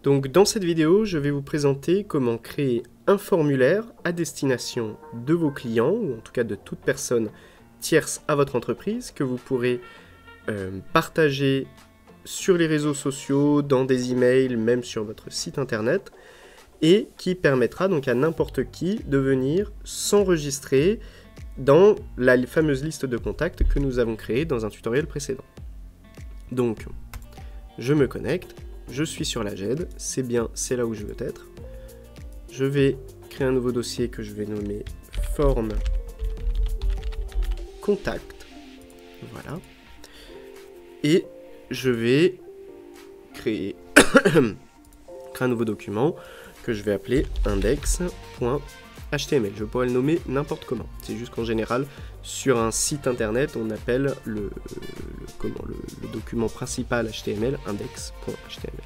Donc dans cette vidéo, je vais vous présenter comment créer un formulaire à destination de vos clients, ou en tout cas de toute personne tierce à votre entreprise, que vous pourrez partager sur les réseaux sociaux, dans des emails, même sur votre site internet, et qui permettra donc à n'importe qui de venir s'enregistrer dans la fameuse liste de contacts que nous avons créée dans un tutoriel précédent. Donc, je me connecte, je suis sur la GED, c'est bien, c'est là où je veux être. Je vais créer un nouveau dossier que je vais nommer forme contact, voilà. Et je vais créer un nouveau document que je vais appeler index.html. Je pourrais le nommer n'importe comment. C'est juste qu'en général, sur un site internet, on appelle le document principal HTML index.html.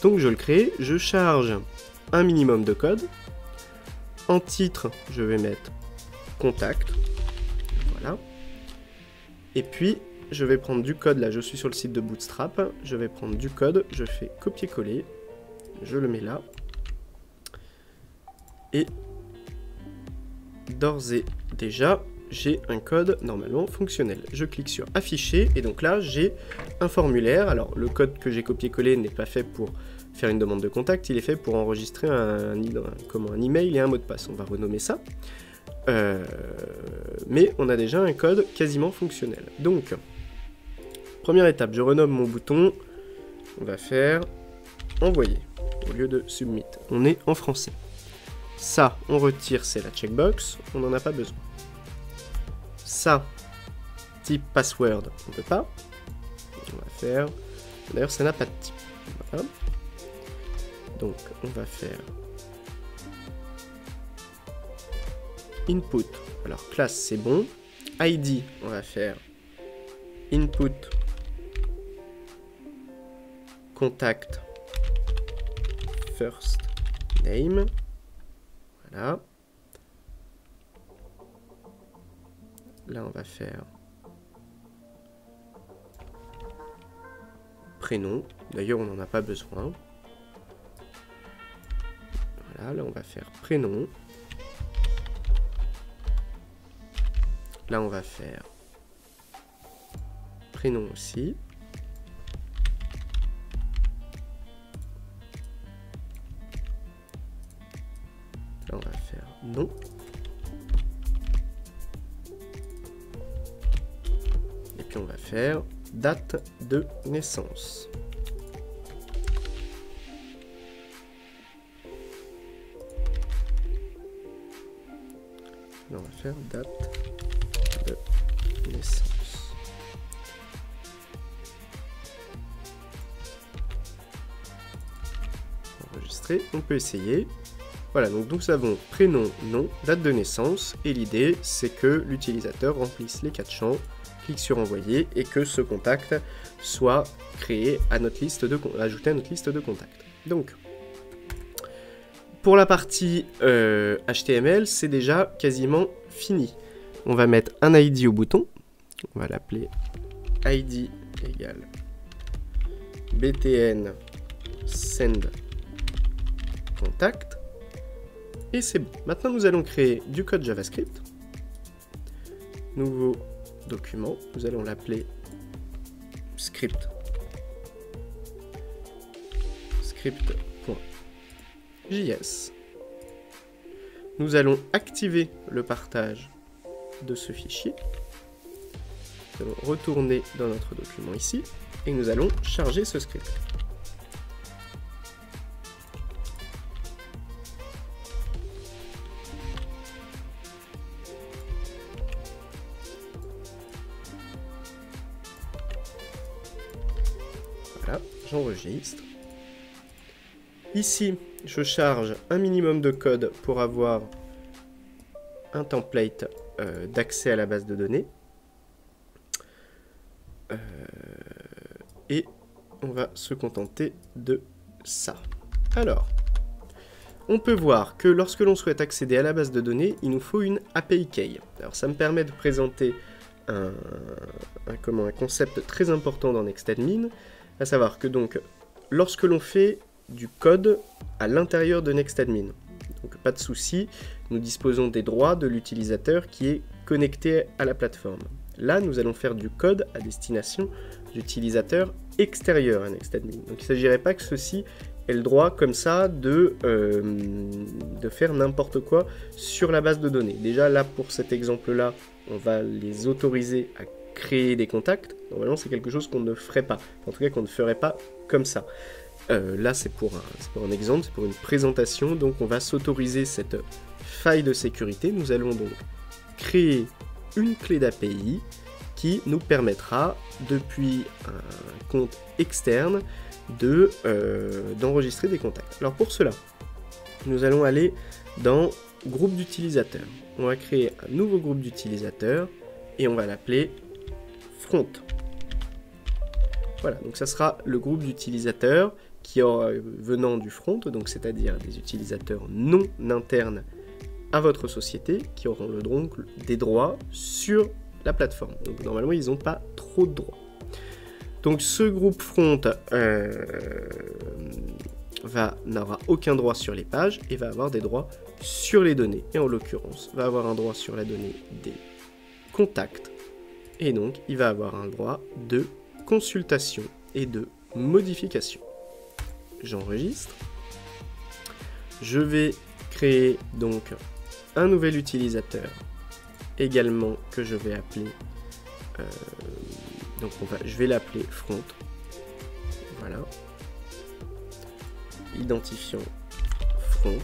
Donc je le crée, je charge un minimum de code. En titre, je vais mettre contact. Voilà. Et puis, je vais prendre du code, là je suis sur le site de Bootstrap, je vais prendre du code, je fais copier-coller, je le mets là, et d'ores et déjà, j'ai un code normalement fonctionnel. Je clique sur afficher, et donc là j'ai un formulaire. Alors le code que j'ai copié-collé n'est pas fait pour faire une demande de contact, il est fait pour enregistrer un email et un mot de passe, on va renommer ça. Mais on a déjà un code quasiment fonctionnel. Donc, première étape, je renomme mon bouton, on va faire envoyer au lieu de submit. On est en français. Ça, on retire, c'est la checkbox, on n'en a pas besoin. Ça, type password, on ne peut pas. On va faire, d'ailleurs ça n'a pas de type. Voilà. Donc on va faire input, alors classe c'est bon. ID, on va faire input contact first name. Voilà. Là, on va faire prénom. D'ailleurs, on n'en a pas besoin. Voilà, là, on va faire prénom. Là, on va faire prénom aussi. Là, on va faire nom. Et puis, on va faire date de naissance. Là, on va faire date de naissance. Enregistrer, on peut essayer. Voilà, donc nous avons prénom, nom, date de naissance, et l'idée c'est que l'utilisateur remplisse les 4 champs, clique sur envoyer, et que ce contact soit créé à notre liste ajouté à notre liste de contacts. Donc, pour la partie HTML, c'est déjà quasiment fini. On va mettre un ID au bouton, on va l'appeler ID égale btn send contact. Et c'est bon. Maintenant, nous allons créer du code JavaScript. Nouveau document. Nous allons l'appeler script. Script.js. Nous allons activer le partage de ce fichier. Nous allons retourner dans notre document ici. Et nous allons charger ce script. Voilà, j'enregistre. Ici, je charge un minimum de code pour avoir un template d'accès à la base de données. Et on va se contenter de ça. Alors, on peut voir que lorsque l'on souhaite accéder à la base de données, il nous faut une API Key. Alors ça me permet de présenter un concept très important dans NextAdmin, à savoir que donc, lorsque l'on fait du code à l'intérieur de NextAdmin. Donc pas de souci, nous disposons des droits de l'utilisateur qui est connecté à la plateforme. Là, nous allons faire du code à destination d'utilisateurs extérieurs à NextAdmin. Donc il ne s'agirait pas que ceux-ci aient le droit comme ça de faire n'importe quoi sur la base de données. Déjà là, pour cet exemple-là, on va les autoriser à créer des contacts. Normalement, c'est quelque chose qu'on ne ferait pas. En tout cas, qu'on ne ferait pas comme ça. Là, c'est pour un exemple, c'est pour une présentation. Donc, on va s'autoriser cette faille de sécurité. Nous allons donc créer une clé d'API qui nous permettra, depuis un compte externe, d'enregistrer des contacts. Alors, pour cela, nous allons aller dans groupe d'utilisateurs. On va créer un nouveau groupe d'utilisateurs et on va l'appeler front. Voilà, donc ça sera le groupe d'utilisateurs qui aura venant du front, donc c'est-à-dire des utilisateurs non internes à votre société qui auront donc des droits sur la plateforme. Donc normalement, ils n'ont pas trop de droits. Donc ce groupe front n'aura aucun droit sur les pages et va avoir des droits sur les données. Et en l'occurrence, va avoir un droit sur la donnée des contacts. Et donc, il va avoir un droit de consultation et de modification. J'enregistre. Je vais créer donc un nouvel utilisateur également que je vais appeler je vais l'appeler front. Voilà. Identifiant front.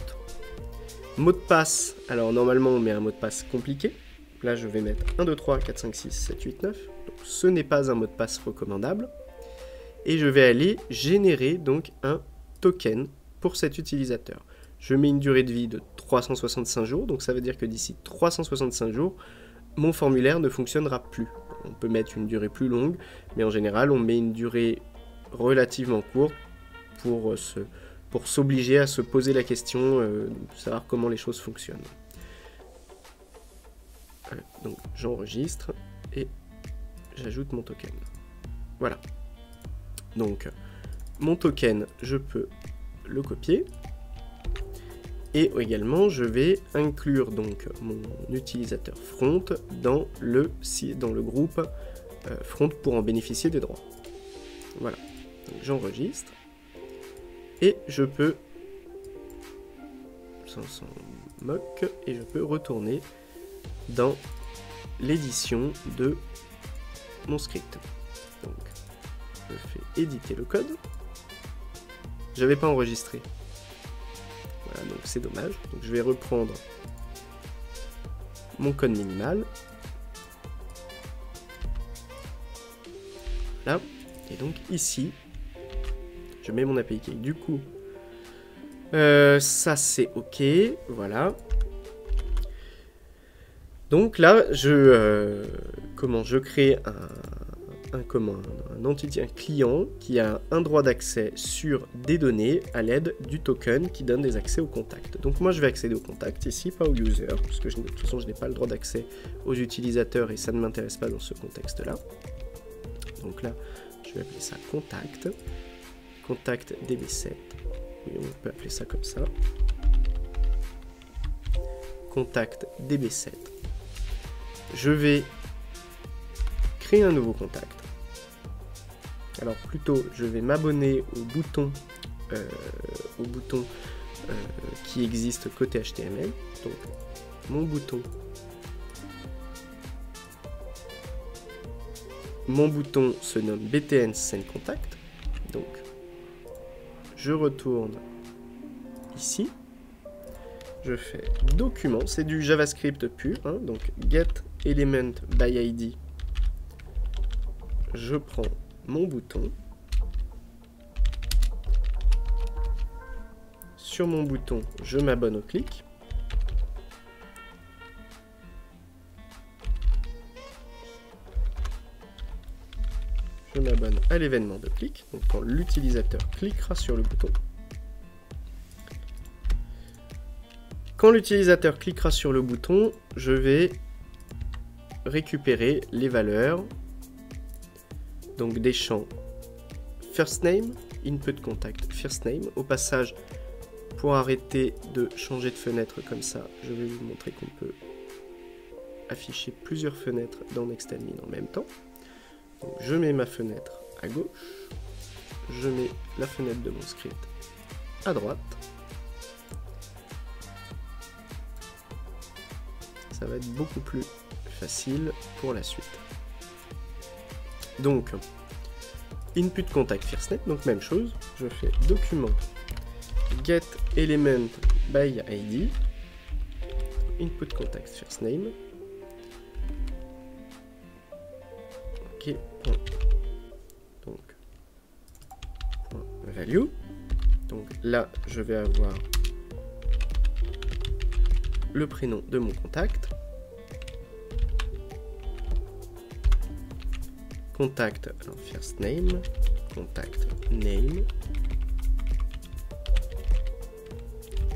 Mot de passe. Alors normalement on met un mot de passe compliqué. Là je vais mettre 1, 2, 3, 4, 5, 6, 7, 8, 9. Donc, ce n'est pas un mot de passe recommandable. Et je vais aller générer donc un token pour cet utilisateur. Je mets une durée de vie de 365 jours, donc ça veut dire que d'ici 365 jours, mon formulaire ne fonctionnera plus. On peut mettre une durée plus longue, mais en général, on met une durée relativement courte pour s'obliger à se poser la question de savoir comment les choses fonctionnent. Donc j'enregistre et j'ajoute mon token. Voilà. Donc mon token, je peux le copier. Et également, je vais inclure donc mon utilisateur front dans le groupe front pour en bénéficier des droits. Voilà. Donc j'enregistre. Et je peux, ça s'en moque, et je peux retourner dans l'édition de mon script. Donc, je fais éditer le code. Je n'avais pas enregistré. Voilà, donc c'est dommage. Donc je vais reprendre mon code minimal. Là. Et donc ici, je mets mon API key. Du coup, ça c'est OK. Voilà. Donc là, je crée un client qui a un droit d'accès sur des données à l'aide du token qui donne des accès aux contacts. Donc moi, je vais accéder aux contacts ici, pas aux users, parce que de toute façon, je n'ai pas le droit d'accès aux utilisateurs et ça ne m'intéresse pas dans ce contexte-là. Donc là, je vais appeler ça contact, contact DB7. Oui, on peut appeler ça comme ça. Contact DB7. Je vais créer un nouveau contact. Alors plutôt, je vais m'abonner au bouton qui existe côté HTML. Donc mon bouton se nomme BTN Send Contact. Donc je retourne ici. Je fais document, c'est du JavaScript pur, hein, donc get element by ID. Je prends mon bouton. Sur mon bouton, je m'abonne au clic. Je m'abonne à l'événement de clic, donc quand l'utilisateur cliquera sur le bouton. Quand l'utilisateur cliquera sur le bouton, je vais récupérer les valeurs donc des champs first name, input contact first name. Au passage, pour arrêter de changer de fenêtre comme ça, je vais vous montrer qu'on peut afficher plusieurs fenêtres dans Nextadmin en même temps. Donc, je mets ma fenêtre à gauche, je mets la fenêtre de mon script à droite. Ça va être beaucoup plus facile pour la suite. Donc, input contact first name, donc même chose, je fais document get element by id, input contact first name, ok, donc point value, donc là je vais avoir le prénom de mon contact, contact, alors first name, contact name,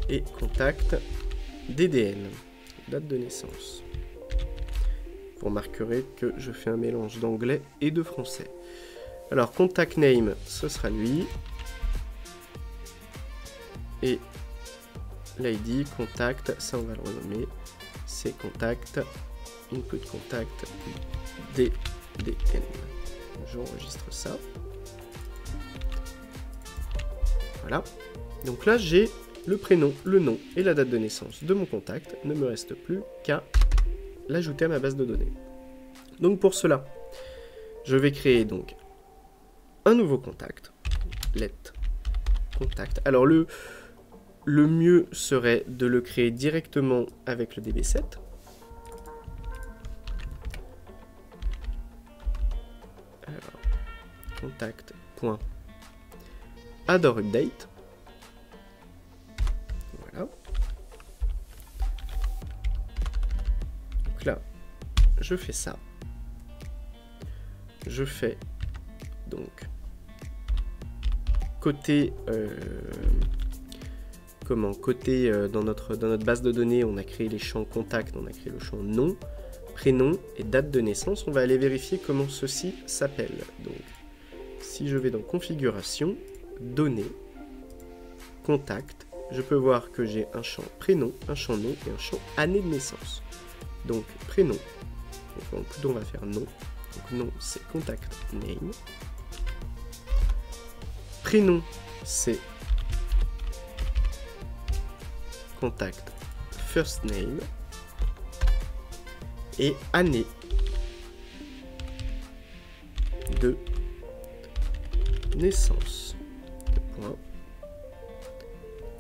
et contact DDN, date de naissance. Vous remarquerez que je fais un mélange d'anglais et de français. Alors contact name, ce sera lui, et l'ID contact, ça on va le renommer, c'est contact, input contact DDN. J'enregistre ça. Voilà. Donc là, j'ai le prénom, le nom et la date de naissance de mon contact. Il ne me reste plus qu'à l'ajouter à ma base de données. Donc pour cela, je vais créer donc un nouveau contact. Let contact. Alors le mieux serait de le créer directement avec le DB7. Contact.addOrUpdate. Voilà. Donc là, je fais ça. Je fais donc côté dans notre base de données, on a créé les champs contact, on a créé le champ nom, prénom et date de naissance. On va aller vérifier comment ceci s'appelle. Donc si je vais dans configuration, données, contact, je peux voir que j'ai un champ prénom, un champ nom et un champ année de naissance. Donc prénom, donc on va faire nom. Donc nom c'est contact name. Prénom c'est contact first name. Et année de naissance. Point.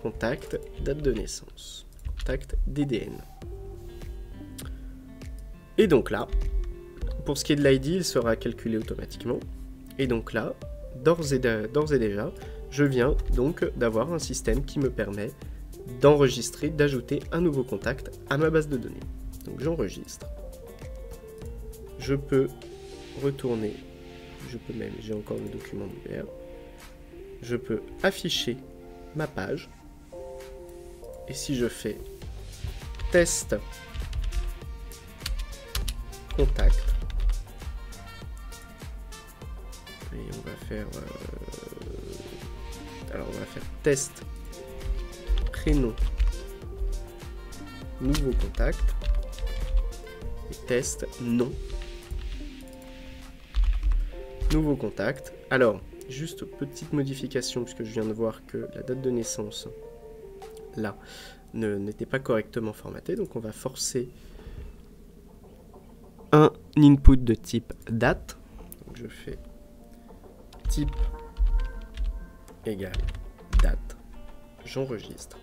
Contact, date de naissance. Contact DDN. Et donc là, pour ce qui est de l'ID, il sera calculé automatiquement. Et donc là, d'ores et déjà, je viens donc d'avoir un système qui me permet d'enregistrer, d'ajouter un nouveau contact à ma base de données. Donc j'enregistre. Je peux retourner, j'ai encore le document ouvert, je peux afficher ma page, et si je fais test contact, et on va faire, test prénom nouveau contact, et test nom nouveau contact. Alors, juste petite modification, puisque je viens de voir que la date de naissance, là, n'était pas correctement formatée. Donc, on va forcer un input de type date. Donc, je fais type égale date. J'enregistre.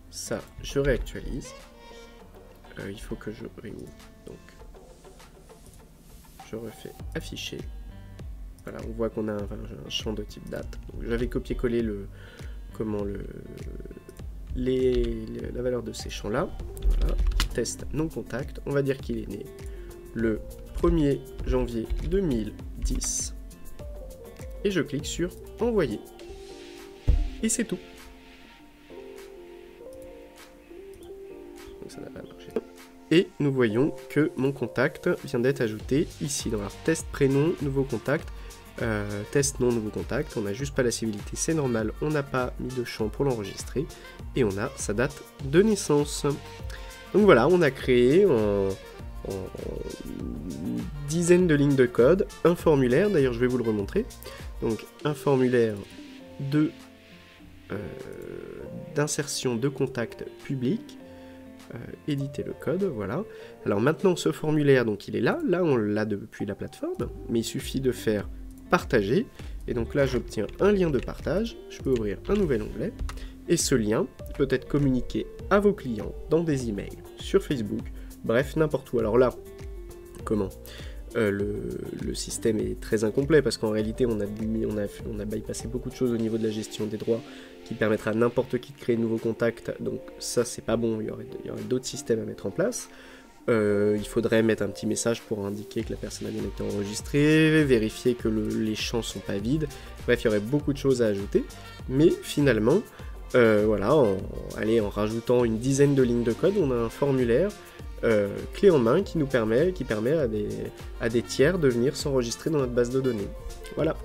Ça, je réactualise. Il faut que je réouvre. Donc, je refais afficher. Voilà, on voit qu'on a un champ de type date. J'avais copié-collé la valeur de ces champs-là. Voilà. Test non contact. On va dire qu'il est né le 1er janvier 2010. Et je clique sur envoyer. Et c'est tout. Donc ça n'a pas marché. Et nous voyons que mon contact vient d'être ajouté ici dans leur test prénom, nouveau contact. test non nouveau contact, on n'a juste pas la civilité, c'est normal, on n'a pas mis de champ pour l'enregistrer, et on a sa date de naissance. Donc voilà, on a créé en une dizaine de lignes de code un formulaire, d'ailleurs je vais vous le remontrer, donc un formulaire d'insertion de contact public, éditer le code, voilà. Alors maintenant ce formulaire, donc il est là on l'a depuis la plateforme, mais il suffit de faire partager, et donc là j'obtiens un lien de partage, je peux ouvrir un nouvel onglet, et ce lien peut être communiqué à vos clients dans des emails, sur Facebook, bref, n'importe où. Alors là, comment le système est très incomplet, parce qu'en réalité on a bypassé beaucoup de choses au niveau de la gestion des droits, qui permettra à n'importe qui de créer de nouveaux contacts, donc ça c'est pas bon, il y aurait d'autres systèmes à mettre en place. Il faudrait mettre un petit message pour indiquer que la personne a bien été enregistrée, vérifier que les champs sont pas vides, bref, il y aurait beaucoup de choses à ajouter, mais finalement, voilà, en rajoutant une dizaine de lignes de code, on a un formulaire clé en main qui permet à des tiers de venir s'enregistrer dans notre base de données. Voilà.